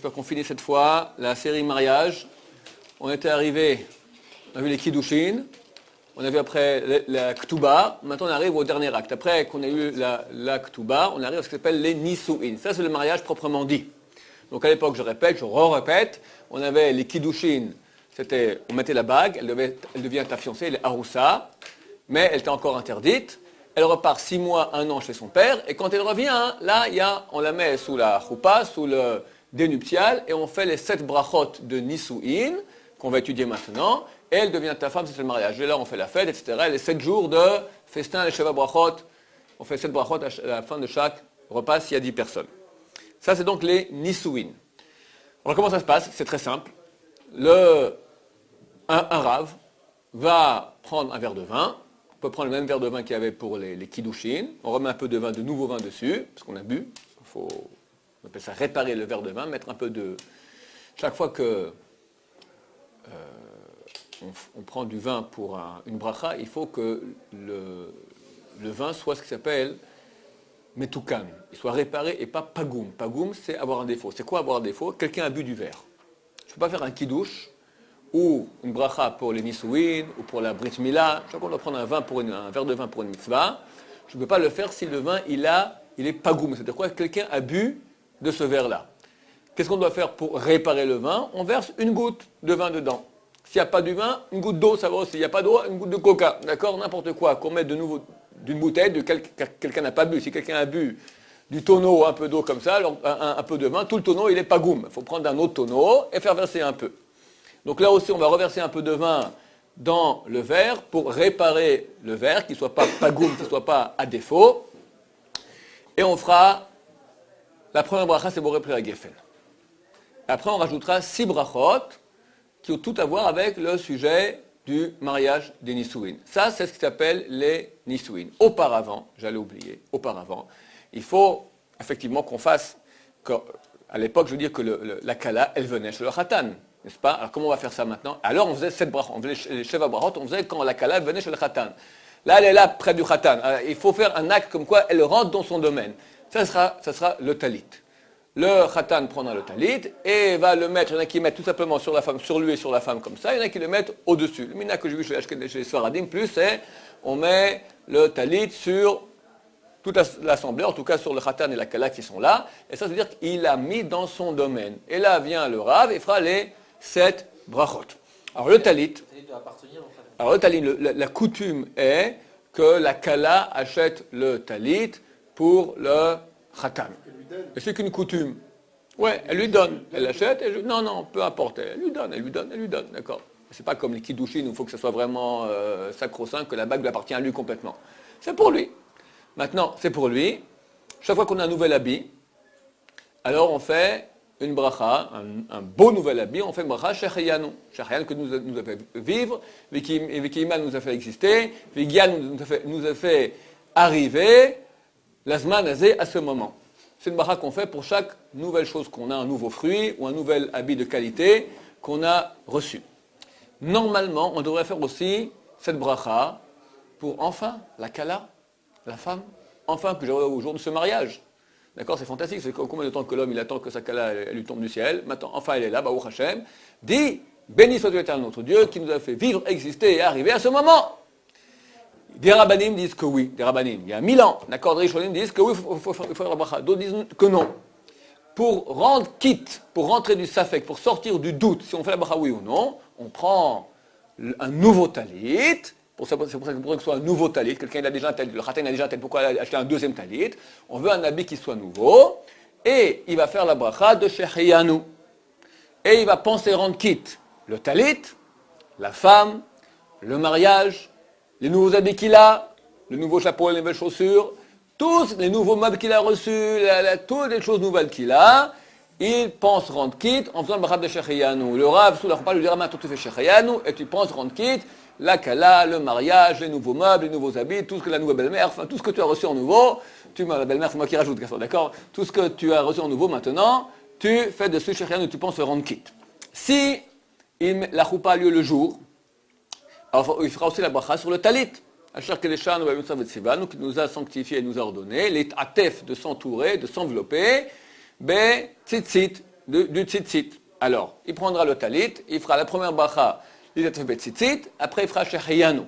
j'espère qu'on finit cette fois la série mariage. On était arrivé, on a vu les Kiddushin, on a vu après la Ktuba, maintenant on arrive au dernier acte. Après qu'on a eu la Ktuba, on arrive à ce qui s'appelle les Nisuin. Ça c'est le mariage proprement dit. Donc à l'époque, je répète, je répète, on avait les Kiddushin, on mettait la bague, elle devient ta fiancée, elle est Aroussa, mais elle était encore interdite. Elle repart 6 mois, 1 an chez son père, et quand elle revient, là, on la met sous la choupa, sous le dénuptial, et on fait les 7 brachot de Nisuin, qu'on va étudier maintenant, et elle devient ta femme, c'est le mariage. Et là, on fait la fête, etc. Et les 7 jours de festin, les Sheva brachot, on fait 7 brachot à la fin de chaque repas s'il y a 10 personnes. Ça, c'est donc les Nisuin. Alors, comment ça se passe? C'est très simple. Un rave va prendre un verre de vin. On peut prendre le même verre de vin qu'il y avait pour les Kiddushin. On remet un peu de nouveau vin dessus, parce qu'on a bu. On appelle ça réparer le verre de vin, mettre un peu de... Chaque fois que on prend du vin pour une bracha, il faut que le vin soit ce qui s'appelle metukan. Il soit réparé et pas pagoum. Pagoum, c'est avoir un défaut. C'est quoi avoir un défaut? Quelqu'un a bu du verre. Je ne peux pas faire un kiddush ou une bracha pour les nisuin ou pour la brit mila. Chaque fois qu'on doit prendre un verre de vin pour une mitzvah, je ne peux pas le faire si le vin il est pagoum. C'est-à-dire quoi? Quelqu'un a bu de ce verre-là. Qu'est-ce qu'on doit faire pour réparer le vin? On verse une goutte de vin dedans. S'il n'y a pas du vin, une goutte d'eau, ça va aussi. S'il n'y a pas d'eau, une goutte de coca. D'accord? N'importe quoi. Qu'on mette de nouveau d'une bouteille, quelqu'un n'a pas bu. Si quelqu'un a bu du tonneau, un peu d'eau comme ça, alors un peu de vin, tout le tonneau, il est pagoum. Il faut prendre un autre tonneau et faire verser un peu. Donc là aussi, on va reverser un peu de vin dans le verre pour réparer le verre, qu'il ne soit pas pagoum, qu'il ne soit pas à défaut. Et on fera, la première bracha, c'est Boré Pri Geffen. Après, on rajoutera 6 brachot qui ont tout à voir avec le sujet du mariage des Nisuin. Ça, c'est ce qui s'appelle les Nisuin. Auparavant, j'allais oublier, il faut effectivement qu'on fasse, à l'époque, je veux dire que la Kala, elle venait chez le Khatan, n'est-ce pas? Alors comment on va faire ça maintenant? Alors on faisait 7 brachot, on faisait les Sheva brachot, on faisait quand la Kala venait chez le Khatan. Là, elle est là, près du Khatan. Alors, il faut faire un acte comme quoi elle rentre dans son domaine. Ça sera le talit. Le khatan prendra le talit et va le mettre, il y en a qui mettent tout simplement sur la femme, sur lui et sur la femme comme ça, il y en a qui le mettent au-dessus. Le mina que j'ai vu chez les Sfaradim, plus c'est, on met le talit sur toute l'assemblée, en tout cas sur le khatan et la kala qui sont là, et ça veut dire qu'il l'a mis dans son domaine. Et là vient le rav et fera les 7 brachot. Alors le talit, la coutume est que la kala achète le talit pour le khatan. Et c'est qu'une coutume. Ouais, elle lui donne. Elle l'achète, non, peu importe. Elle lui donne, d'accord. C'est pas comme les Kiddushin où il faut que ce soit vraiment sacro-saint, que la bague lui appartient à lui complètement. C'est pour lui. Maintenant, c'est pour lui. Chaque fois qu'on a un nouvel habit, alors on fait une bracha, un beau nouvel habit, on fait une bracha Shechayanu. Shechayan que nous a fait vivre, Vikiman nous a fait exister, Vigian nous a fait arriver, l'Azman Azé à ce moment. C'est une bracha qu'on fait pour chaque nouvelle chose qu'on a, un nouveau fruit ou un nouvel habit de qualité qu'on a reçu. Normalement, on devrait faire aussi cette bracha pour enfin la kala, la femme, enfin que j'aurai au jour de ce mariage. D'accord, c'est fantastique. C'est combien de temps que l'homme il attend que sa kala elle lui tombe du ciel. Maintenant, enfin elle est là, Baruch Hashem. Dit, béni soit l'éternel notre Dieu qui nous a fait vivre, exister et arriver à ce moment. Des rabbanim disent que oui, il y a 1000 ans, d'accord, des rishonim disent que oui, il faut faire la bracha. D'autres disent que non. Pour rendre quitte, pour rentrer du safek, pour sortir du doute, si on fait la bracha oui ou non, on prend un nouveau talit, c'est pour ça que ce soit un nouveau talit, quelqu'un il a déjà un talit, le khatan a déjà un talit, pourquoi acheter un deuxième talit? On veut un habit qui soit nouveau, et il va faire la bracha de Shechayanu. Et il va penser rendre quitte le talit, la femme, le mariage, les nouveaux habits qu'il a, le nouveau chapeau, les nouvelles chaussures, tous les nouveaux meubles qu'il a reçus, toutes les choses nouvelles qu'il a, il pense rendre quitte en faisant le bracha de Shechayanu. Le rav, sous la repas, lui dira maintenant tu fais Shechayanu et tu penses rendre quitte la kala, le mariage, les nouveaux meubles, les nouveaux habits, tout ce que la nouvelle belle-mère, enfin tout ce que tu as reçu en nouveau, la belle-mère c'est moi qui rajoute, d'accord? Tout ce que tu as reçu en nouveau maintenant, tu fais dessus Shechayanu, tu penses rendre quitte. Si la choupa a lieu le jour, alors il fera aussi la bracha sur le talit. Asher Kedeshan qui nous a sanctifié et nous a ordonné, les atef de s'entourer, de s'envelopper, tzitzit, du tzitzit. Alors, il prendra le talit, il fera la première bracha, il tzitzit, après il fera shehayanu.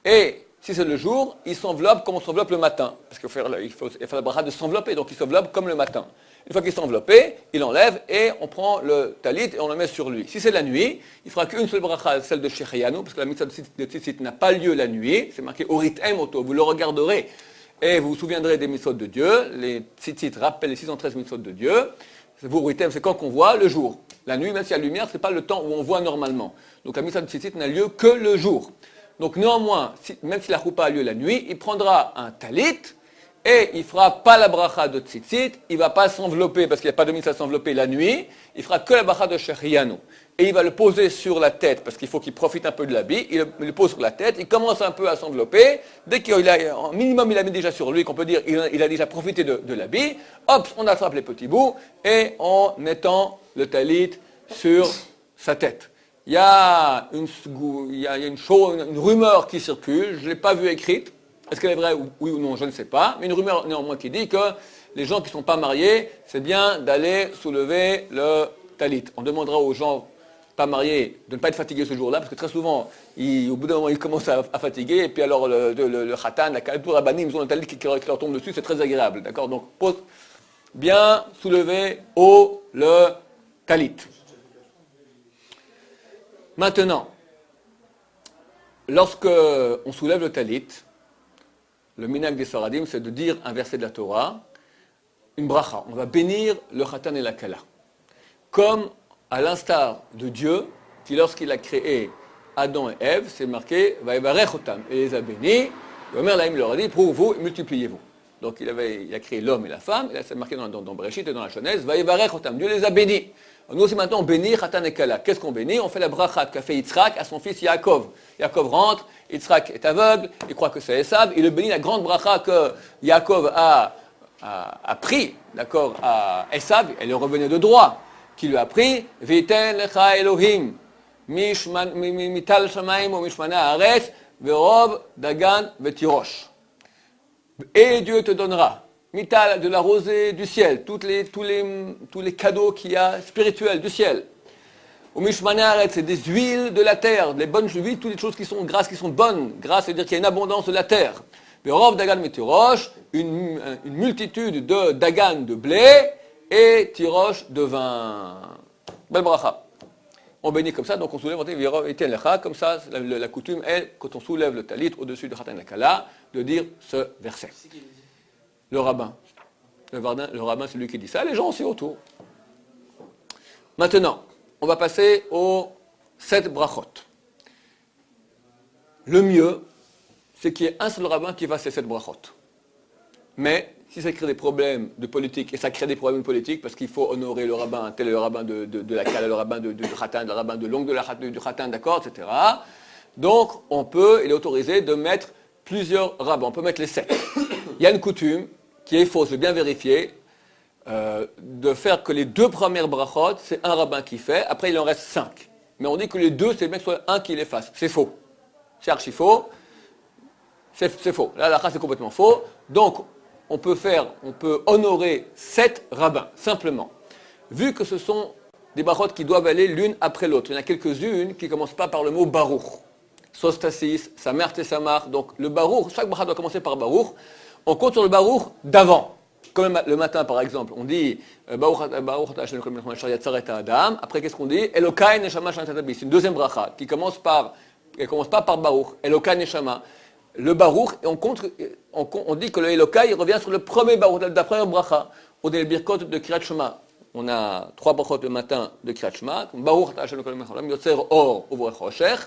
Et si c'est le jour, il s'enveloppe comme on s'enveloppe le matin. Parce qu'il faut faire la bracha de s'envelopper, donc il s'enveloppe comme le matin. Une fois qu'il s'est enveloppé, il enlève et on prend le talit et on le met sur lui. Si c'est la nuit, il fera qu'une seule bracha, celle de shehayanu, parce que la mitzvah de tzitzit n'a pas lieu la nuit. C'est marqué Oritem Oto, vous le regarderez. Et vous vous souviendrez des mitzvot de Dieu. Les tzitzit rappellent les 613 mitzvot de Dieu. Vous, Oritem, c'est quand qu'on voit le jour. La nuit, même s'il y a la lumière, ce n'est pas le temps où on voit normalement. Donc la mitzvah de tzitzit n'a lieu que le jour. Donc néanmoins, même si la choupa a lieu la nuit, il prendra un talit et il ne fera pas la bracha de tzitzit, il ne va pas s'envelopper parce qu'il n'y a pas de mitzvah à s'envelopper la nuit, il fera que la bracha de shehayanu. Et il va le poser sur la tête parce qu'il faut qu'il profite un peu de l'habit, il le pose sur la tête, il commence un peu à s'envelopper, dès qu'il a, en minimum il a mis déjà sur lui, qu'on peut dire il a déjà profité de l'habit, hop, on attrape les petits bouts et on étend le talit sur sa tête. Il y a une rumeur qui circule, je ne l'ai pas vue écrite. Est-ce qu'elle est vraie, oui ou non, je ne sais pas. Mais une rumeur néanmoins qui dit que les gens qui ne sont pas mariés, c'est bien d'aller soulever le talit. On demandera aux gens pas mariés de ne pas être fatigués ce jour-là, parce que très souvent, au bout d'un moment, ils commencent à fatiguer, et puis alors le khatan, la kalbour, rabanim, ils ont le talit qui leur tombe dessus, c'est très agréable. D'accord? Donc, bien soulever haut le talit. Maintenant, lorsque on soulève le talit, le minhag des Sfaradim, c'est de dire un verset de la Torah, une bracha. On va bénir le khatan et la kala. Comme à l'instar de Dieu, qui lorsqu'il a créé Adam et Ève, c'est marqué « Vayevarech otam » et les a bénis. Omer Laïm leur a dit « Pour vous, multipliez-vous ». Donc il a créé l'homme et la femme, et là c'est marqué dans Bereshit et dans la Genèse « Vayevarech otam ». Dieu les a bénis. Nous aussi maintenant on bénit khatan et kala. Qu'est-ce qu'on bénit? On fait la bracha qu'a fait Yitzhak à son fils Yaakov. Yaakov rentre, Yitzhak est aveugle, il croit que c'est Esav, il le bénit la grande bracha que Yaakov a pris, d'accord, à Esav, elle est revenue de droit, qui lui a pris Viten lecha Elohim mital shamayim ou mishmana haaretz verov dagan vetirosh. Et Dieu te donnera mital de la rosée du ciel, tous les cadeaux qu'il y a spirituels du ciel. Ou mishmana haaretz, c'est des huiles de la terre, des bonnes huiles, toutes les choses qui sont grasses, qui sont bonnes. Grâce, c'est-à-dire qu'il y a une abondance de la terre. Verov dagan vetirosh, une multitude de dagan de blé et tirosh de vin. Bel bracha. On bénit comme ça, donc on soulève, on dit comme ça, la coutume est, quand on soulève le talit au-dessus de khatan la kala, de dire ce verset. Le rabbin. Le rabbin, c'est lui qui dit ça, les gens aussi autour. Maintenant, on va passer aux 7 brachot. Le mieux, c'est qu'il y ait un seul rabbin qui fasse ces 7 brachot. Mais, si ça crée des problèmes de politique, et ça crée des problèmes politiques, parce qu'il faut honorer le rabbin, tel est le rabbin de la Kala, le rabbin du khatan, le rabbin de l'ongle du khatan, d'accord, etc. Donc, il est autorisé de mettre plusieurs rabbins, on peut mettre les 7. Il y a une coutume, qui est fausse, je vais bien vérifier, de faire que les 2 premières brachot, c'est un rabbin qui fait, après il en reste 5. Mais on dit que les 2, c'est bien que ce soit un qui les fasse. C'est faux. C'est archi faux. C'est faux. Là, la race est complètement faux. Donc, on peut honorer 7 rabbins, simplement. Vu que ce sont des brachot qui doivent aller l'une après l'autre. Il y en a quelques-unes qui ne commencent pas par le mot baruch. Sostasis, Samer Tessamar. Donc, le baruch, chaque brachot doit commencer par baruch. On compte sur le baruch d'avant. Comme le matin, par exemple, on dit baruch ata Hashem kol melech asher yatzar et Adam. Après, qu'est-ce qu'on dit? Elokai neshama shantat bi. C'est une deuxième bracha qui commence pas par baruch. Elokai neshama. Le baruch, et on dit que le Elokai revient sur le premier baruch, la première bracha. On dit le birkot de Kriyat Shema. On a 3 brachot le matin de Kriyat Shema. Baruch ata Hashem kol melech olam yotzer or uvrei choshech.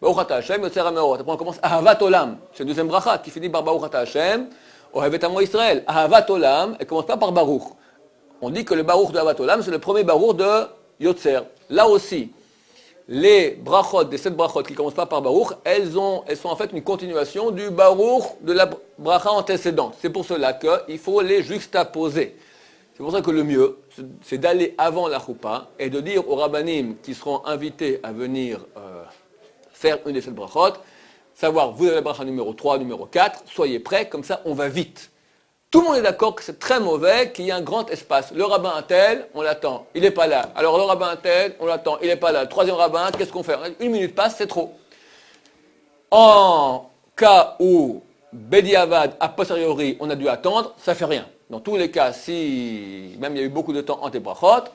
Baruch ata Hashem yotzer hameorot. Après on commence Ahavat Olam. C'est une deuxième bracha qui finit par Baruch ata Hashem. Ohevet amo Israël. Ahavat Olam, elle commence pas par Baruch. On dit que le Baruch de Ahavat Olam, c'est le premier Baruch de Yotzer. Là aussi, les brachot, des 7 brachot qui ne commencent pas par Baruch, elles sont en fait une continuation du Baruch de la bracha antécédente. C'est pour cela qu'il faut les juxtaposer. C'est pour ça que le mieux, c'est d'aller avant la choupa et de dire aux rabbanim qui seront invités à venir faire une des 7 brachot, savoir, vous avez la bracha numéro 3, numéro 4, soyez prêts, comme ça on va vite. Tout le monde est d'accord que c'est très mauvais qu'il y ait un grand espace. Le rabbin un tel, on l'attend, il n'est pas là. Alors le rabbin un tel, on l'attend, il n'est pas là. Le troisième rabbin, qu'est-ce qu'on fait? Une minute passe, c'est trop. En cas où Bediavad, a posteriori, on a dû attendre, ça fait rien. Dans tous les cas, si même il y a eu beaucoup de temps entre les brachot,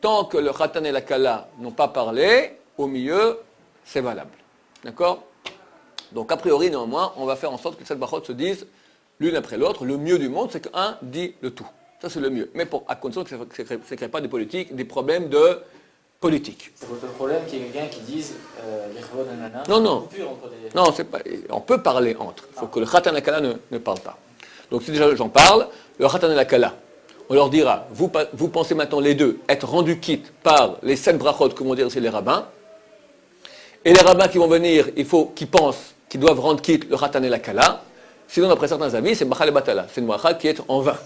tant que le Khatan et la Kala n'ont pas parlé, au milieu, c'est valable. D'accord? Donc a priori, néanmoins, on va faire en sorte que ces brachot se disent l'une après l'autre. Le mieux du monde, c'est qu'un dit le tout. Ça, c'est le mieux. Mais à condition que ça ne crée pas des politiques, des problèmes de politique. C'est votre problème qu'il y ait quelqu'un qui dise non, c'est pas, on peut parler entre. Il faut que le Khatan et la Kala ne parlent pas. Donc si déjà j'en parle, le Khatan et la Kala, on leur dira, vous pensez maintenant les deux être rendus quittes par les 7 brachot que vont dire ici les rabbins, et les rabbins qui vont venir, il faut qu'ils pensent qu'ils doivent rendre quitte le Khatan et la Kala, sinon d'après certains avis, c'est Bracha le Batala, c'est une bracha qui est en vain.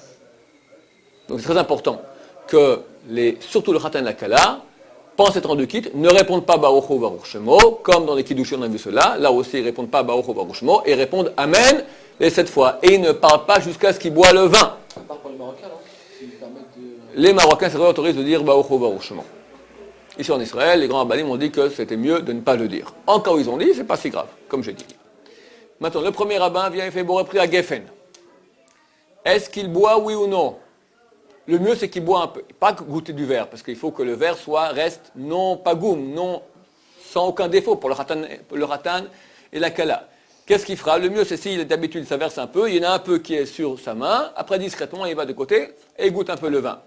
Donc c'est très important que surtout le Khatan et la Kala, pensent être rendus quitte, ne répondent pas Baruch Hu Baruch Shemo, comme dans les Kiddushim on a vu cela, là aussi ils ne répondent pas Baruch Hu Baruch Shemo, et répondent Amen les 7 fois. Et ils ne parlent pas jusqu'à ce qu'ils boivent le vin. Ça part pour les Marocains, non? Les Marocains, c'est vrai, autorisent de dire Baruch Hu Baruch Shemo. Ici en Israël, les grands rabbanim ont dit que c'était mieux de ne pas le dire. En cas où ils ont dit, c'est pas si grave, comme j'ai dit. Maintenant, le premier rabbin vient et fait Boré à Geffen. Est-ce qu'il boit, oui ou non? Le mieux, c'est qu'il boit un peu. Pas goûter du verre, parce qu'il faut que le verre reste non pagoum, non, sans aucun défaut pour le ratan et la kala. Qu'est-ce qu'il fera? Le mieux, c'est s'il est d'habitude, ça verse un peu, il y en a un peu qui est sur sa main, après discrètement, il va de côté et il goûte un peu le vin.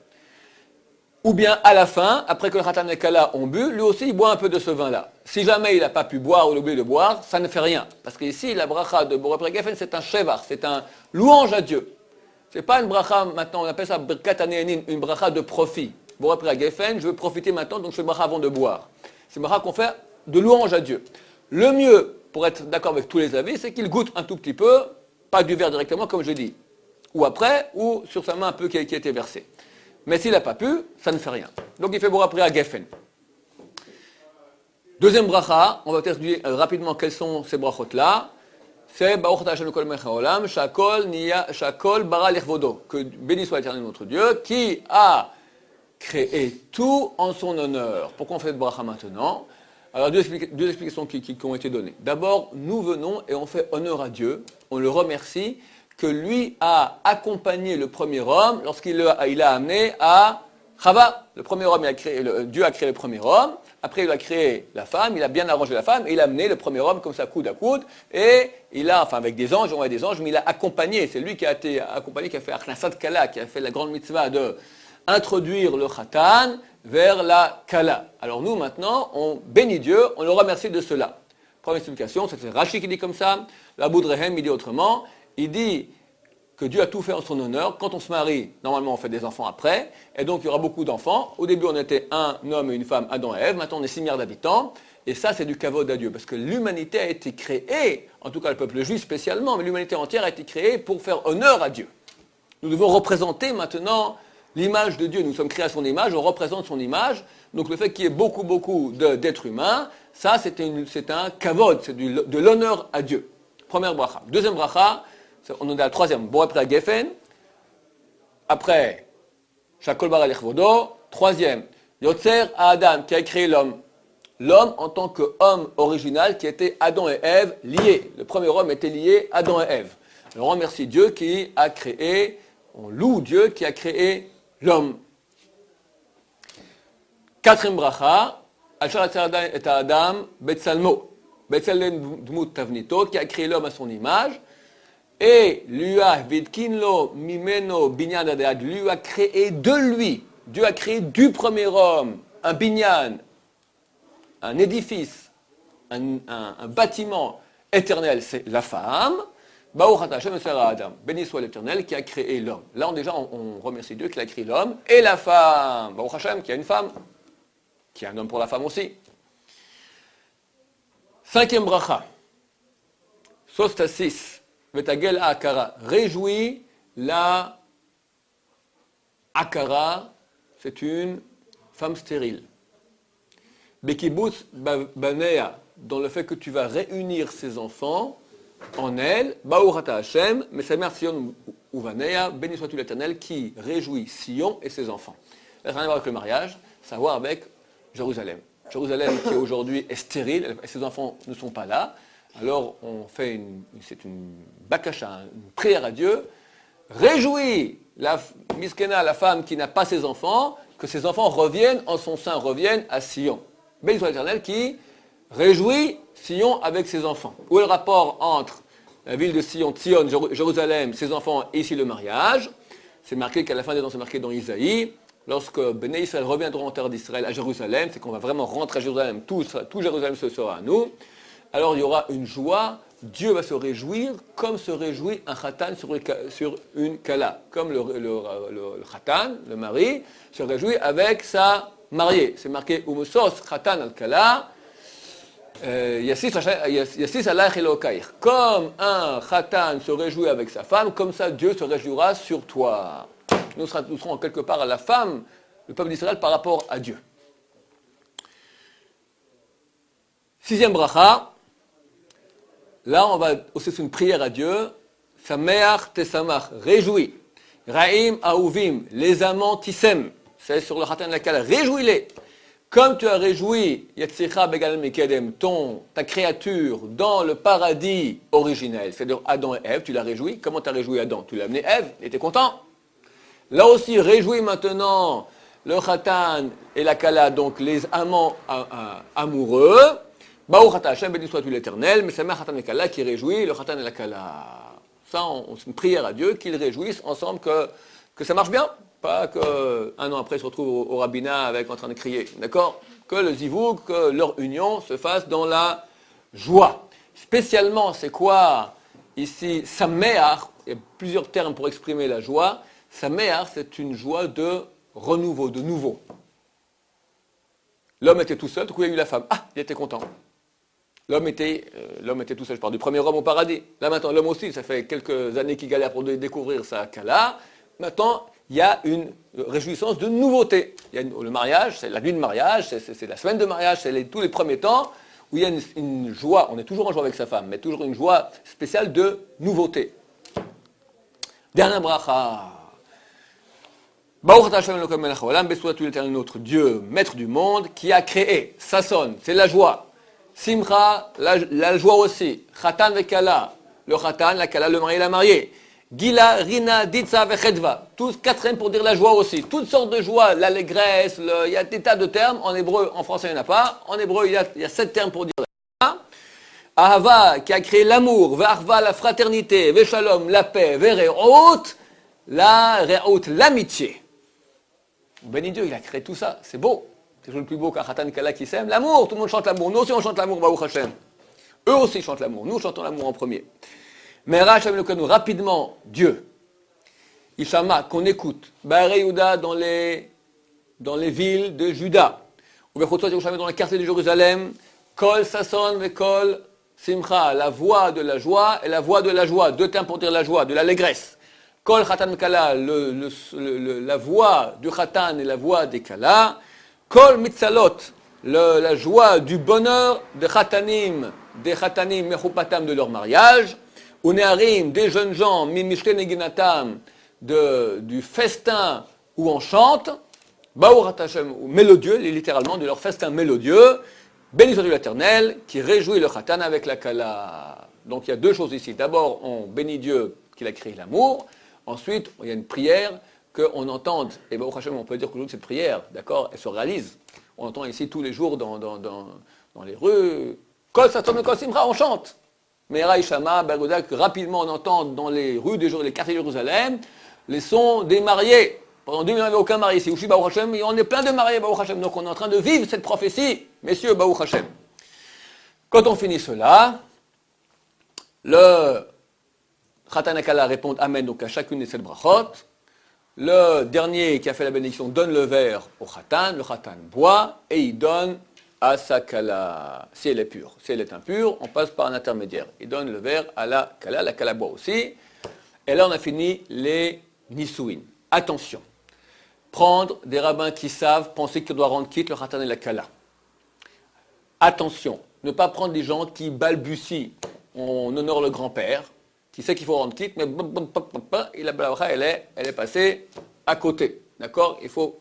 Ou bien à la fin, après que le ratan et la kala ont bu, lui aussi, il boit un peu de ce vin-là. Si jamais il n'a pas pu boire ou il a oublié de boire, ça ne fait rien. Parce qu'ici, la bracha de Boré Geffen, c'est un shevar, c'est un louange à Dieu. C'est pas une bracha, maintenant on appelle ça Birkat Hane'anin, une bracha de profit. Boré Geffen, je veux profiter maintenant, donc je fais une bracha avant de boire. C'est une bracha qu'on fait de louange à Dieu. Le mieux, pour être d'accord avec tous les avis, c'est qu'il goûte un tout petit peu, pas du verre directement comme je dis, ou après, ou sur sa main un peu qui a été versé. Mais s'il n'a pas pu, ça ne fait rien. Donc il fait Boré Geffen. Deuxième bracha, on va peut-être dire rapidement quelles sont ces brachot-là. C'est Baruch Ata Hashem Kol Melech Haolam, Shakol Bara Lichvodo, que béni soit l'Éternel notre Dieu, qui a créé tout en son honneur. Pourquoi on fait cette bracha maintenant? Alors deux explications qui ont été données. D'abord, nous venons et on fait honneur à Dieu, on le remercie, que lui a accompagné le premier homme lorsqu'il l'a amené à Chava. Le premier homme, Dieu a créé le premier homme. Après, il a créé la femme, il a bien arrangé la femme, et il a amené le premier homme comme ça, coude à coude, et il a, enfin avec des anges, on a des anges, mais il a accompagné, c'est lui qui a été accompagné, qui a fait Achnasat Kala, qui a fait la grande mitzvah de introduire le Khatan vers la Kala. Alors nous, maintenant, on bénit Dieu, on le remercie de cela. Première explication, c'est Rashi qui dit comme ça, la Boudrehem, il dit autrement, il dit que Dieu a tout fait en son honneur. Quand on se marie, normalement on fait des enfants après, et donc il y aura beaucoup d'enfants. Au début on était un homme et une femme, Adam et Ève, maintenant on est 6 milliards d'habitants, et ça c'est du kavod à Dieu, parce que l'humanité a été créée, en tout cas le peuple juif spécialement, mais l'humanité entière a été créée pour faire honneur à Dieu. Nous devons représenter maintenant l'image de Dieu, nous sommes créés à son image, on représente son image, donc le fait qu'il y ait beaucoup d'êtres humains, ça c'est un kavod, c'est de l'honneur à Dieu. Première bracha. Deuxième bracha, on est à la troisième, Boré Geffen. Après, Shakol Bara Lichvodo. Troisième, Yotzer Adam, qui a créé l'homme. L'homme en tant qu'homme original qui était Adam et Ève liés. Le premier homme était lié à Adam et Ève. Alors on remercie Dieu qui a créé, on loue Dieu qui a créé l'homme. Quatrième bracha, Ashar et Adam Betsalmo. Betsalem Dmut Tavnito, qui a créé l'homme à son image. Et lui a vidkinlo mimeno binyan adad, lui a créé de lui. Dieu a créé du premier homme un binyan, un édifice, un bâtiment éternel, c'est la femme. Baruch Ata Hashem Adam, béni soit l'Éternel qui a créé l'homme. Là, on remercie Dieu qui a créé l'homme et la femme. Baruch Hashem qui a une femme, qui a un homme pour la femme aussi. Cinquième bracha, Sosta 6. Vetagel Akara, réjouit la Akara, c'est une femme stérile. Bekibutz Banea, dans le fait que tu vas réunir ses enfants en elle, Baruch Ata Hashem, mais sa mère Sion Uvanea, béni sois-tu l'Éternel, qui réjouit Sion et ses enfants. Ça n'a rien à voir avec le mariage, ça a à voir avec Jérusalem. Jérusalem qui aujourd'hui est stérile, et ses enfants ne sont pas là. Alors on fait c'est une bakasha, une prière à Dieu. Réjouis la Miskena, la femme qui n'a pas ses enfants, que ses enfants reviennent en son sein, reviennent à Sion. Béni soit l'Éternel qui réjouit Sion avec ses enfants. Où est le rapport entre la ville de Sion, Jérusalem, ses enfants et ici le mariage? C'est marqué qu'à la fin des temps, c'est marqué dans Isaïe. Lorsque Béné Israël reviendront en terre d'Israël à Jérusalem, c'est qu'on va vraiment rentrer à Jérusalem, tout Jérusalem se sera à nous. Alors il y aura une joie, Dieu va se réjouir comme se réjouit un khatan sur une kala. Comme le khatan, le mari, se réjouit avec sa mariée. C'est marqué Umusos khatan al kala. Yassis alaych elokaich. Comme un khatan se réjouit avec sa femme, comme ça Dieu se réjouira sur toi. Nous serons quelque part à la femme, le peuple d'Israël, par rapport à Dieu. Sixième bracha. Là, on va aussi faire une prière à Dieu. Sameach tesamach, réjouis. Raim aouvim, les amants tissem. C'est sur le khatan la kala. Réjouis-les. Comme tu as réjoui Yetzicha begal mikedem, ta créature dans le paradis originel, c'est-à-dire Adam et Ève, tu l'as réjoui. Comment tu as réjoui Adam? Tu l'as amené Ève, il était content. Là aussi, réjouis maintenant le khatan et la kala, donc les amants amoureux. Baou khatan Hashem, béni sois-tu l'Éternel, mais c'est ma khatan et kala qui réjouit le khatan et la kala. Ça, c'est une prière à Dieu qu'ils réjouissent ensemble que ça marche bien. Pas qu'un an après, ils se retrouvent au rabbinat en train de crier. D'accord? Que le zivouk, que leur union se fasse dans la joie. Spécialement, c'est quoi ici? Sameach, il y a plusieurs termes pour exprimer la joie. Sameach, c'est une joie de renouveau, de nouveau. L'homme était tout seul, du coup il y a eu la femme. Ah, il était content. L'homme était tout seul, je parle du premier homme au paradis. Là maintenant, l'homme aussi, ça fait quelques années qu'il galère pour découvrir sa kala. Maintenant, il y a une réjouissance de nouveauté. Il y a le mariage, c'est la nuit de mariage, c'est la semaine de mariage, c'est tous les premiers temps où il y a une joie, on est toujours en joie avec sa femme, mais toujours une joie spéciale de nouveauté. Dernière bracha. Baruch atah Hashem Elokeinu melech haolam, béni sois-tu l'Éternel notre Dieu, maître du monde, qui a créé, ça sonne, c'est la joie. Simcha, la joie aussi. Khatan vekala, le khatan, la kala, le marié, la mariée. Gila, Rina, Ditsa, Vechedva. Tous quatrième pour dire la joie aussi. Toutes sortes de joie, l'allégresse, il y a des tas de termes. En hébreu, en français, il n'y en a pas. En hébreu, il y a 7 termes pour dire la joie. Ahava, qui a créé l'amour. Ve'arva, la fraternité. Ve'shalom, la paix. Ve're'ot, l'amitié. Béni Dieu, il a créé tout ça. C'est beau. C'est le plus beau qu'un khatan kala qui s'aime. L'amour, tout le monde chante l'amour. Nous aussi, on chante l'amour, Baruch Hashem. Eux aussi chantent l'amour. Nous chantons l'amour en premier. Mais rapidement, Dieu, Ishama, qu'on écoute, Ba'arei Yehuda dans les villes de Juda, ou dans les quartiers de Jérusalem, Kol Sasson ve Kol Simcha, la voix de la joie et la voix de la joie, 2 termes pour dire la joie, de l'allégresse. Kol Khatan Kala, la voix du Khatan et la voix des Kala. Kol Mitzalot, la joie du bonheur des Khatanim Mechupatam de leur mariage. Unearim, des jeunes gens, Mimishte Neginatam, du festin où on chante, Baour Hashem, mélodieux, littéralement, de leur festin mélodieux, béni soit l'Éternel, qui réjouit le khatan avec la kala. Donc il y a 2 choses ici. D'abord, on bénit Dieu qu'il a créé l'amour. Ensuite, il y a une prière qu'on entende. Et Baour Hashem, on peut dire qu'aujourd'hui, cette prière, d'accord, elle se réalise. On entend ici tous les jours dans les rues. Kol Satom et Kol Simcha, on chante. Mais Raïchama, Bergodak, rapidement on entend dans les rues les quartiers de Jérusalem, les sons des mariés. Pendant 2 000 ans, il n'y avait aucun marié ici. Ushi Baruch Hashem, et on est plein de mariés, Baruch Hashem. Donc on est en train de vivre cette prophétie, messieurs, Baruch Hashem. Quand on finit cela, le Khatan Akala répond Amen, donc à chacune des 7 brachot. Le dernier qui a fait la bénédiction donne le verre au Khatan, le Khatan boit, et il donne à sa kala, si elle est pure. Si elle est impure, on passe par un intermédiaire. Il donne le verre à la kala boit aussi. Et là, on a fini les nisouin. Attention, prendre des rabbins qui savent penser qu'on doit rendre quitte le khatan et la kala. Attention, ne pas prendre des gens qui balbutient. On honore le grand-père, qui sait qu'il faut rendre quitte, mais et la bracha, elle est passée à côté. D'accord? Il faut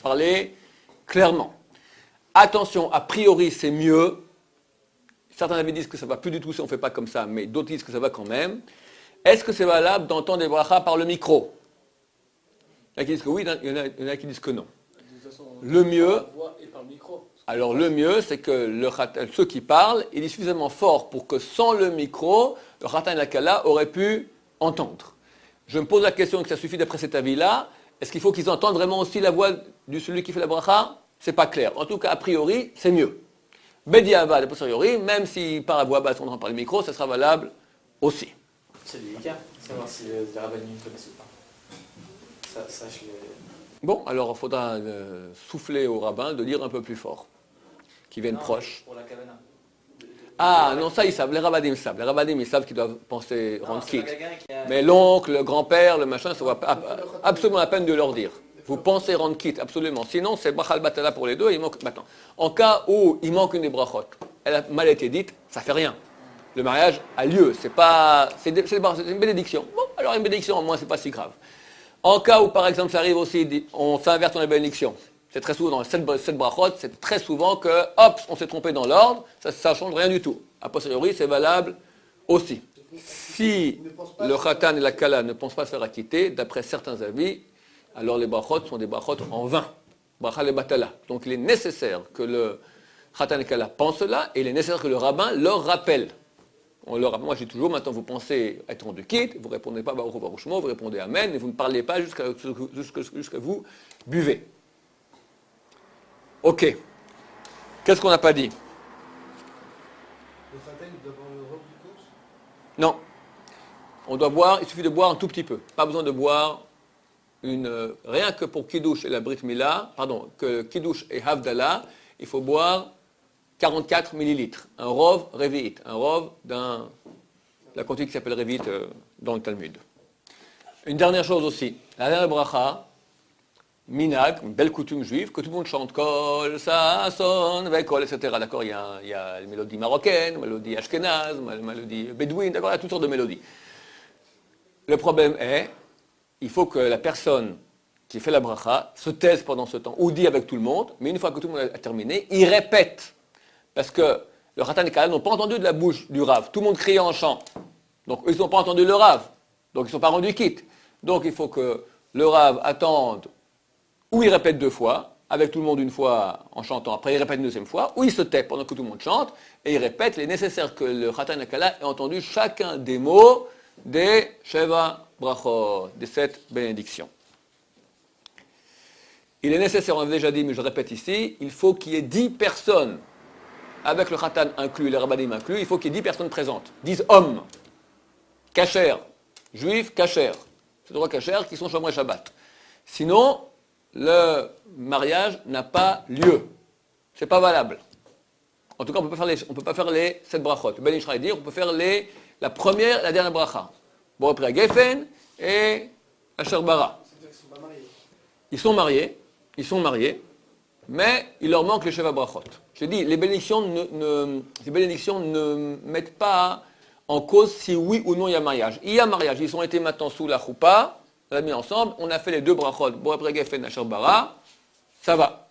parler clairement. Attention, a priori, c'est mieux. Certains avis disent que ça ne va plus du tout si on ne fait pas comme ça, mais d'autres disent que ça va quand même. Est-ce que c'est valable d'entendre des brachas par le micro? Il y en a qui disent que oui, il y en a qui disent que non. De toute façon, Le mieux, par la voix et par le micro. alors le mieux, c'est que ceux qui parlent, il est suffisamment fort pour que sans le micro, le Khatan et la Kala auraient pu entendre. Je me pose la question, que ça suffit d'après cet avis-là, est-ce qu'il faut qu'ils entendent vraiment aussi la voix de celui qui fait la bracha? C'est pas clair. En tout cas, a priori, c'est mieux. Bediavad, a posteriori, même si par la voix basse on entend par le micro, ça sera valable aussi. C'est délicat, savoir si les rabbinim connaissent ou pas. Ça, je l'ai... Bon, alors il faudra souffler au rabbin de dire un peu plus fort, qu'ils viennent Non, proches. pour la kavana. Ah, non, ça ils savent, les rabbinim savent. Les rabbinim, ils savent qu'ils doivent penser Non, rendre c'est pas quitte. quelqu'un qui a... Mais l'oncle, le grand-père, le machin, ça va absolument la peine de leur dire. Vous pensez rendre quitte, absolument. Sinon, c'est brachal batala pour les deux. Il manque, maintenant, en cas où il manque une des brachot, elle a mal été dite, ça fait rien. Le mariage a lieu. C'est une bénédiction. Bon, alors une bénédiction, au moins, c'est pas si grave. En cas où, par exemple, ça arrive aussi, on s'inverse dans les bénédictions. C'est très souvent dans cette brachot, c'est très souvent que, hop, on s'est trompé dans l'ordre, ça ne change rien du tout. A posteriori, c'est valable aussi. Si le khatan et la kala ne pensent pas se faire acquitter, d'après certains avis, alors les brachot sont des brachot en vain. Brachal et batala. Donc il est nécessaire que le khatan et la kala pensent cela, et il est nécessaire que le rabbin leur rappelle. Moi, je dis toujours, maintenant, vous pensez être rendu quitte, vous ne répondez pas Baruch Hu Baruch Shmo, vous répondez Amen, et vous ne parlez pas jusqu'à vous buvez. Ok. Qu'est-ce qu'on n'a pas dit? Le khaten, il doit avoir le robe du course. Non. On doit boire, il suffit de boire un tout petit peu. Pas besoin de boire rien que pour Kiddush et la Brit Mila, que Kiddush et Havdalah, il faut boire 44 millilitres, un rov révite, un rov la quantité qui s'appelle révite dans le Talmud. Une dernière chose aussi, la dernière bracha, minag, une belle coutume juive, que tout le monde chante kol, sasson, vekol, etc. D'accord, il y a les mélodies marocaines, mélodies ashkénazes, mélodies bédouines, d'accord, il y a toutes sortes de mélodies. Le problème est, il faut que la personne qui fait la bracha se taise pendant ce temps, ou dit avec tout le monde, mais une fois que tout le monde a terminé, il répète. Parce que le Khatan et la Kala n'ont pas entendu de la bouche du Rav. Tout le monde criait en chant. Donc eux, ils n'ont pas entendu le Rav. Donc ils ne sont pas rendus quittes. Donc il faut que le Rav attende, ou il répète 2 fois, avec tout le monde une fois en chantant, après il répète une deuxième fois, ou il se tait pendant que tout le monde chante, et il répète. Il est nécessaire que le Khatan et la Kala ait entendu chacun des mots des Sheva Brachot, des 7 bénédictions. Il est nécessaire, on l'a déjà dit, mais je répète ici, il faut qu'il y ait 10 personnes avec le khatan inclus, les rabbanim inclus, il faut qu'il y ait 10 personnes présentes. 10 hommes, kasher, juifs, kasher. C'est droits kasher qui sont Shomer Shabbat. Sinon, le mariage n'a pas lieu. C'est pas valable. En tout cas, on ne peut pas faire les 7 brachot. Ben Ishraï dit, on peut faire la première et la dernière bracha. Bon, après Geffen et Asher Bara. C'est-à-dire qu'ils ne sont pas mariés. Ils sont mariés, mais il leur manque les Sheva Brachot. Je dis, les bénédictions ne mettent pas en cause si oui ou non il y a mariage. Il y a mariage, ils ont été maintenant sous la choupa, on l'a mis ensemble, on a fait les 2 brachot, Boré Geffen, Asher Bara, ça va.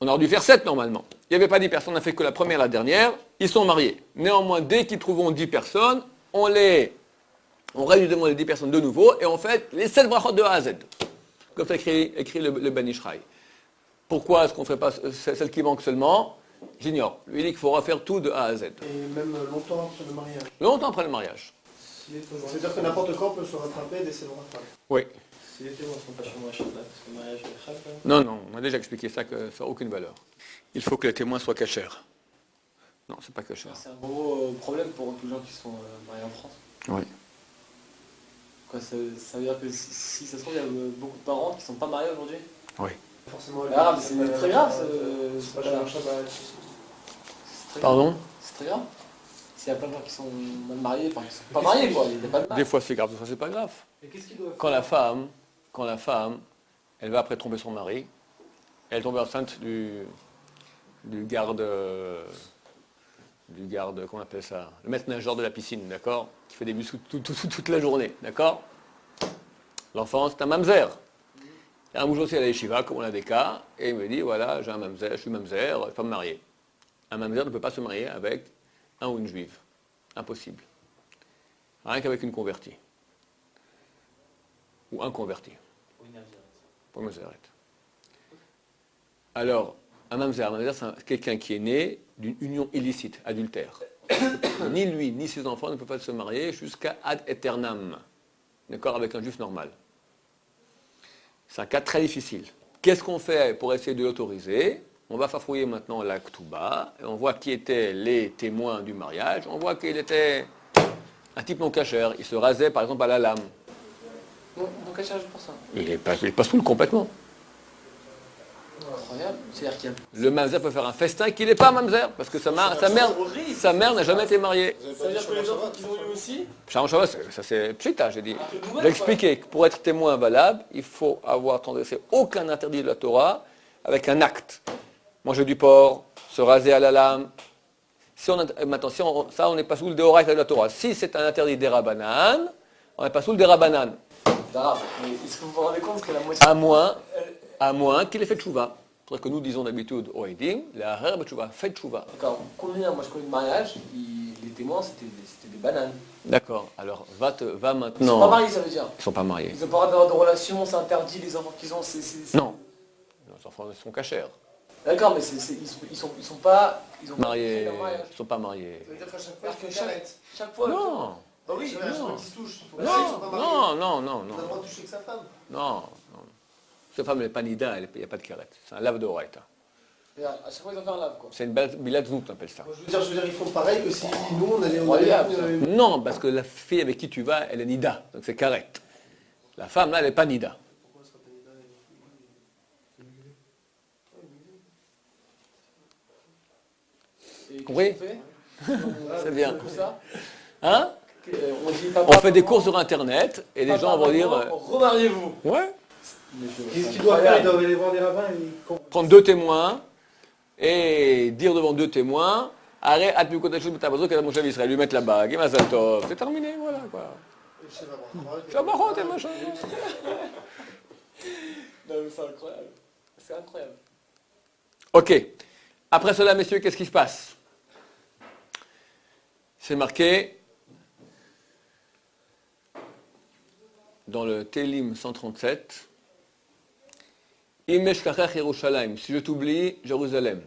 On aurait dû faire 7 normalement. Il n'y avait pas 10 personnes, on n'a fait que la première et la dernière, ils sont mariés. Néanmoins, dès qu'ils trouveront 10 personnes, on réduit les 10 personnes de nouveau et on fait les 7 brachot de A à Z. Comme ça écrit le Ben Ishraï. Pourquoi est-ce qu'on ne fait pas celle qui manque seulement? J'ignore. Lui dit qu'il faudra faire tout de A à Z. Et même longtemps après le mariage. Longtemps après le mariage. C'est-à-dire que n'importe quand on peut se rattraper et décès le rattraper. Oui. Si les témoins ne sont pas chez moi à Shabbat, parce que le mariage est chal, quand même. Non, on a déjà expliqué ça, que ça n'a aucune valeur. Il faut que les témoins soient cachers. Non, c'est pas cacher. C'est un gros problème pour tous les gens qui sont mariés en France. Oui. Quoi, ça veut dire que si ça se trouve, il y a beaucoup de parents qui ne sont pas mariés aujourd'hui. Oui. Forcément, Ah, mais c'est très grave. C'est pas Shomer Shabbat. Pardon? C'est très grave. S'il y a plein de gens qui sont mal mariés, enfin qui sont pas mariés, quoi, il n'y a pas de mal. Des fois c'est grave, des fois c'est pas grave. Mais qu'est-ce qu'ils doivent Quand la femme, elle va après tromper son mari, elle est tombée enceinte du garde du garde, comment on appelle ça, le maître nageur de la piscine, d'accord, qui fait des muscles toute la journée, d'accord. L'enfant, c'est un mamzer. Il y a un bouge aussi à la yeshiva, comme on a des cas, et il me dit, voilà, j'ai un mamzer, je suis mamzer, je ne peux pas me marier. Un mamzer ne peut pas se marier avec un ou une juive. Impossible. Rien qu'avec une convertie. Ou un converti. Pour une mamzeret. Alors, un mamzer, c'est quelqu'un qui est né d'une union illicite, adultère. Ni lui, ni ses enfants ne peuvent pas se marier jusqu'à ad aeternam. D'accord, avec un juif normal. C'est un cas très difficile. Qu'est-ce qu'on fait pour essayer de l'autoriser? On va fafouiller maintenant la Ketouba, et on voit qui étaient les témoins du mariage. On voit qu'il était un type non cachère. Il se rasait par exemple à la lame. Non cachage pour ça. Il passe tout complètement. Incroyable. C'est-à-dire qu'il y a... Le mamzer peut faire un festin qu'il n'est pas mamzer, parce que sa mère n'a jamais été mariée. Ça veut dire que les enfants qu'ils ont eu aussi. Ça c'est pchita, j'ai dit. J'ai expliqué que pour être témoin valable, il faut avoir transgressé aucun interdit de la Torah avec un acte. Manger du porc, se raser à la lame. Maintenant, ça, on n'est pas sous le déoraita de la Torah. Si c'est un interdit des Rabbanan, on n'est pas sous le dérabanan. Mais est-ce que vous vous rendez compte que la moitié... À moins qu'il ait fait tchouva. C'est vrai que nous disons d'habitude au Eidim, la herbe tchouva, fait tchouva. D'accord. Combien, moi je connais de mariage, les témoins c'était des bananes. D'accord. Alors va maintenant. Ils sont pas mariés, ça veut dire. Ils sont pas mariés. Ils n'ont pas le droit d'avoir de relations, c'est interdit, les enfants qu'ils ont, Non. Les enfants sont cachers. D'accord, mais ils sont pas... Ils ont Mariés. pas fait leur mariage. Ils sont pas mariés. Ça veut dire qu'à chaque fois, Parce il que faut une carrette. chaque fois... Non. Bah oui, À chaque fois qu'ils se touchent, il faut Non, qu'ils sont pas mariés. non. Il a le droit de toucher que sa femme. Non. Cette femme n'est pas nida, il n'y a pas de carrette. C'est un lave de oraita. à chaque fois ils ont fait un lave, quoi. C'est une bilad znout, on appelle ça. Moi, je veux dire, ils font pareil que si nous, on allait... Incroyable, ça. Non, parce que la fille avec qui tu vas, elle est nida, donc c'est carrette. La femme, là, elle n'est pas nida. Pourquoi ça s'appelle Nida Et Oui. qu'est-ce qu'on fait C'est bien. Tout ça. Hein? On dit pas On fait des cours sur Internet, et les gens vont dire... remariez-vous. Ouais. Qu'est-ce qu'ils doivent faire? Ils doivent aller voir des rabbins et... Prendre 2 témoins, et dire devant 2 témoins, arrête, Israël, lui mettre la bague, et Mazal Tov. C'est terminé, voilà, quoi. Shabbat et machin. Non, mais c'est incroyable. C'est incroyable. Ok. Après cela, messieurs, qu'est-ce qui se passe? C'est marqué dans le Télim 137. Imeshkachach Yerushalayim, si je t'oublie, Jérusalem.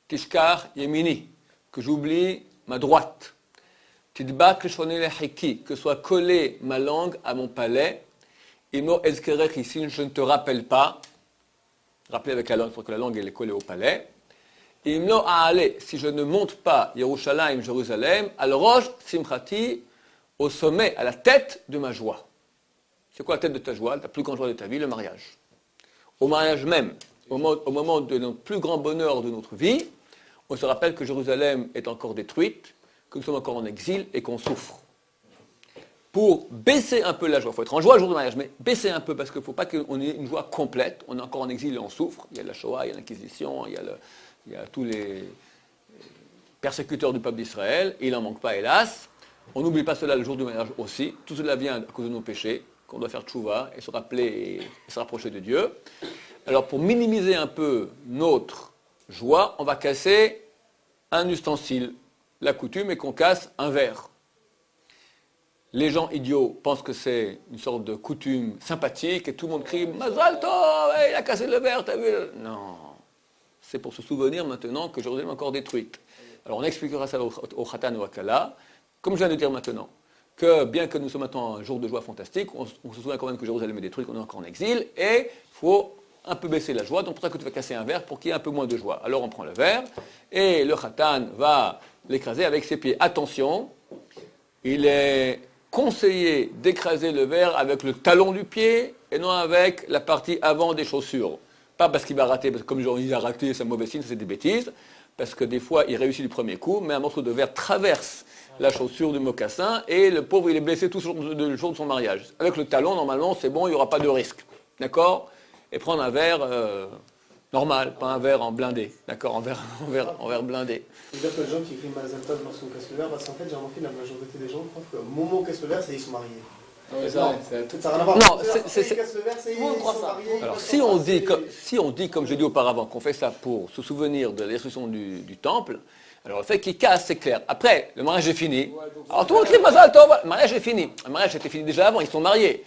Tishkar Yemini, que j'oublie ma droite. Tidbak Shonei Lehiki, que soit collée ma langue à mon palais. Imo Ezkerech, ici, je ne te rappelle pas. Rappelez avec la langue, pour que la langue elle est collée au palais. Imlo Aale, si je ne monte pas Yerushalayim, Jérusalem, al Rosh Simchati, au sommet, à la tête de ma joie. C'est quoi la tête de ta joie, ta plus grande joie de ta vie? Le mariage. Au mariage même, au moment de notre plus grand bonheur de notre vie, on se rappelle que Jérusalem est encore détruite, que nous sommes encore en exil et qu'on souffre. Pour baisser un peu la joie, il faut être en joie le jour du mariage, mais baisser un peu, parce qu'il ne faut pas qu'on ait une joie complète, on est encore en exil et on souffre, il y a la Shoah, il y a l'Inquisition, il y a tous les persécuteurs du peuple d'Israël, et il n'en manque pas hélas. On n'oublie pas cela le jour du mariage aussi, tout cela vient à cause de nos péchés, qu'on doit faire tchouva et se rappeler et se rapprocher de Dieu. Alors pour minimiser un peu notre joie, on va casser un ustensile. La coutume est qu'on casse un verre. Les gens idiots pensent que c'est une sorte de coutume sympathique et tout le monde crie « Mazal Tov, il a cassé le verre, t'as vu ?» Non, c'est pour se souvenir maintenant que Jérusalem est encore détruite. Alors on expliquera ça au Khatan ou à Kala, comme je viens de dire maintenant, que bien que nous sommes maintenant un jour de joie fantastique, on se souvient quand même que Jérusalem est détruite, qu'on est encore en exil, et il faut un peu baisser la joie, donc pour ça que tu vas casser un verre pour qu'il y ait un peu moins de joie. Alors on prend le verre, et le Khatan va l'écraser avec ses pieds. Attention, il est conseillé d'écraser le verre avec le talon du pied, et non avec la partie avant des chaussures. Pas parce qu'il va rater, parce que comme il a raté, c'est un mauvais signe, c'est des bêtises, parce que des fois il réussit du premier coup, mais un morceau de verre traverse la chaussure du mocassin, et le pauvre il est blessé tout le jour de son mariage. Avec le talon, normalement, c'est bon, il n'y aura pas de risque. D'accord? Et prendre un verre Normal, pas un verre en blindé. D'accord, en verre blindé. C'est-à-dire que les gens qui écrivent Mazel Tov lorsqu'on casse le verre, parce qu'en fait, j'ai remarqué que la majorité des gens croient qu'au moment où on casse le verre, c'est ils sont mariés. Ouais, Non, c'est tout. ça n'a rien à voir. Non, C'est ils cassent le verre, c'est ils Tout le monde croit sont ça. mariés. Alors, ils si sont on, passés- si on dit, comme je l'ai dit auparavant, qu'on fait ça pour se souvenir de la destruction du temple, alors le fait qu'il casse, c'est clair. Après, le mariage est fini. Alors tout le monde crie Mazal Tov, le mariage est fini. Le mariage était fini déjà avant, ils sont mariés.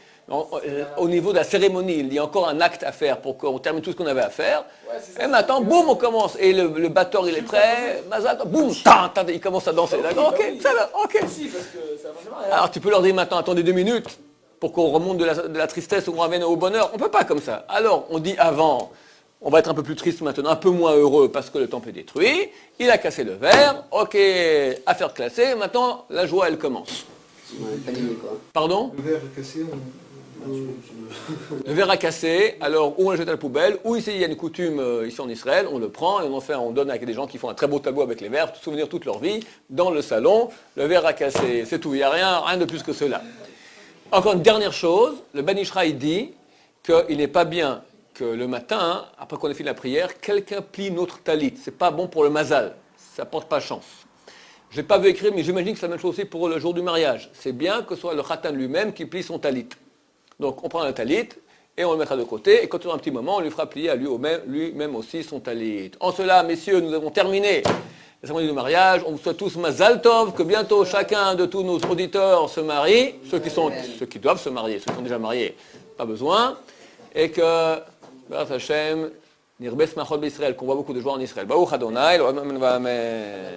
Au niveau de la cérémonie, il y a encore un acte à faire pour qu'on termine tout ce qu'on avait à faire. Ouais, c'est ça. Et maintenant, boum, on commence. Et le batteur, il est prêt. Mazal Tov, boum, tan, tan, il commence à danser. D'accord, ok, ça va, ok. Si, parce que c'est la fin du mariage. Alors tu peux leur dire maintenant, attendez 2 minutes pour qu'on remonte de la tristesse ou qu'on ramène au bonheur. On ne peut pas comme ça. Alors on dit avant, on va être un peu plus triste maintenant, un peu moins heureux parce que le temple est détruit. Il a cassé le verre, ok, affaire classée. Maintenant la joie elle commence. Pardon? Le verre est cassé, Le verre a cassé, alors ou on le jette à la poubelle, ou ici il y a une coutume ici en Israël, on le prend et on donne à des gens qui font un très beau tableau avec les verres, pour se souvenir toute leur vie, dans le salon, le verre a cassé, c'est tout, il n'y a rien de plus que cela. Encore une dernière chose, le Ben Ishraï dit qu'il n'est pas bien que le matin, après qu'on ait fini la prière, quelqu'un plie notre talit. C'est pas bon pour le mazal, ça porte pas chance. Je n'ai pas vu écrire, mais j'imagine que c'est la même chose aussi pour le jour du mariage. C'est bien que ce soit le khatan lui-même qui plie son talit. Donc on prend le talit et on le mettra de côté, et quand il aura un petit moment, on lui fera plier à lui-même aussi son talit. En cela, messieurs, nous avons terminé la cérémonie du mariage. On vous souhaite tous Mazal Tov, que bientôt chacun de tous nos auditeurs se marie, ceux qui doivent se marier, ceux qui sont déjà mariés, pas besoin, et que, grâce à Hashem, Nirbes Machol B'Israël, qu'on voit beaucoup de joie en Israël. Baruch Adonai, Amen.